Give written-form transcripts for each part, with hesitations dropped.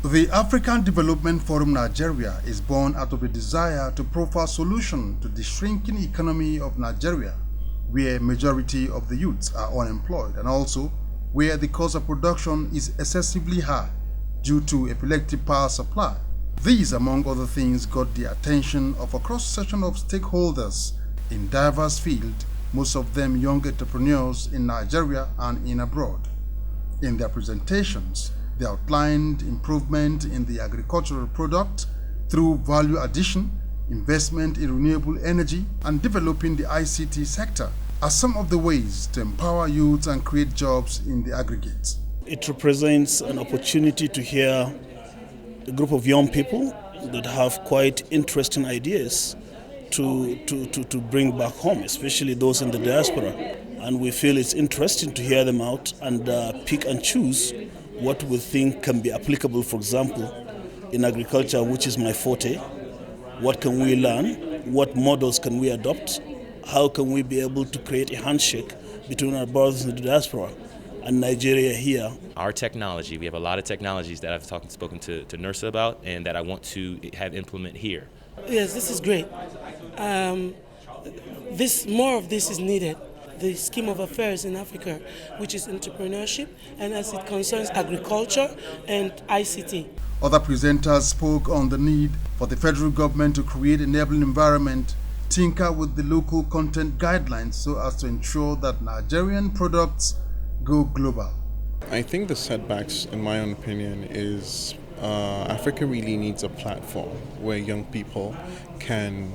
The African Development Forum Nigeria is born out of a desire to proffer solutions to the shrinking economy of Nigeria, where majority of the youths are unemployed and also where the cost of production is excessively high due to epileptic power supply. These, among other things, got the attention of a cross-section of stakeholders in diverse fields, most of them young entrepreneurs in Nigeria and in abroad. In their presentations, they outlined improvement in the agricultural product through value addition, investment in renewable energy, and developing the ICT sector as some of the ways to empower youth and create jobs in the aggregate. It represents an opportunity to hear a group of young people that have quite interesting ideas to bring back home, especially those in the diaspora. And we feel it's interesting to hear them out and pick and choose what we think can be applicable, for example, in agriculture, which is my forte. What can we learn? What models can we adopt? How can we be able to create a handshake between our brothers in the diaspora and Nigeria here? Our technology, we have a lot of technologies that I've spoken to NERSA about and that I want to have implement here. Yes, this is great. More of this is needed. The scheme of affairs in Africa, which is entrepreneurship, and as it concerns agriculture and ICT. Other presenters spoke on the need for the federal government to create an enabling environment, tinker with the local content guidelines so as to ensure that Nigerian products go global. I think the setbacks, in my own opinion, is Africa really needs a platform where young people can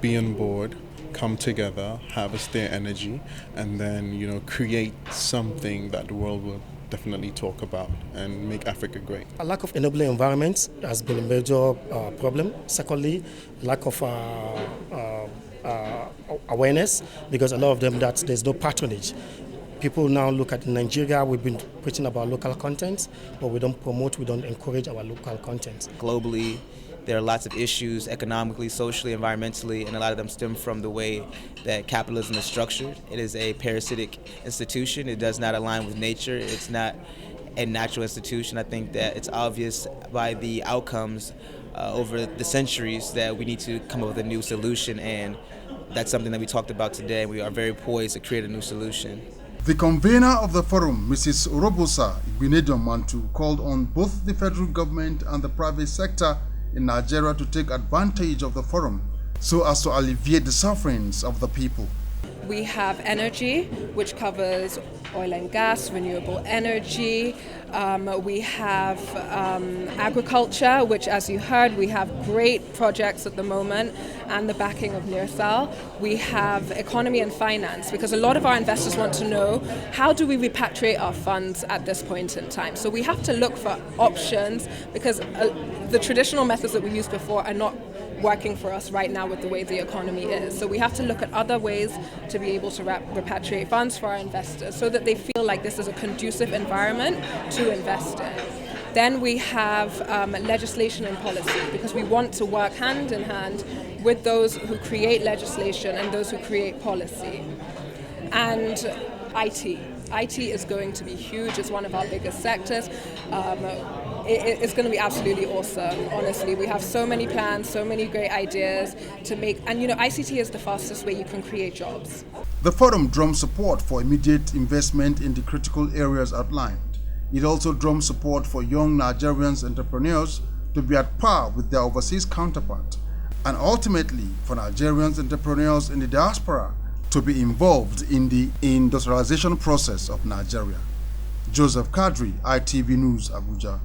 be on board, come together, harvest their energy, and then create something that the world will definitely talk about and make Africa great. A lack of enabling environments has been a major problem. Secondly, lack of awareness, because a lot of them there's no patronage. People now look at Nigeria, we've been preaching about local content, but we don't promote, we don't encourage our local content. Globally, there are lots of issues economically, socially, environmentally, and a lot of them stem from the way that capitalism is structured. It is a parasitic institution. It does not align with nature. It's not a natural institution. I think that it's obvious by the outcomes over the centuries that we need to come up with a new solution, and that's something that we talked about today. We are very poised to create a new solution. The convener of the forum, Mrs. OROBOSA, IGBINEDION, MANTU, called on both the federal government and the private sector in Nigeria to take advantage of the forum so as to alleviate the sufferings of the people. We have energy, which covers oil and gas, renewable energy. We have agriculture, which, as you heard, we have great projects at the moment and the backing of NERSA. We have economy and finance, because a lot of our investors want to know, how do we repatriate our funds at this point in time? So we have to look for options, because the traditional methods that we used before are not working for us right now with the way the economy is. So we have to look at other ways to be able to repatriate funds for our investors so that they feel like this is a conducive environment to invest in. Then we have legislation and policy, because we want to work hand in hand with those who create legislation and those who create policy. And IT. IT is going to be huge. It's one of our biggest sectors. It's going to be absolutely awesome, honestly. We have so many plans, so many great ideas to make, and ICT is the fastest way you can create jobs. The forum drums support for immediate investment in the critical areas outlined. It also drums support for young Nigerian entrepreneurs to be at par with their overseas counterpart, and ultimately for Nigerian entrepreneurs in the diaspora to be involved in the industrialization process of Nigeria. Joseph KADIRI, ITV News, Abuja.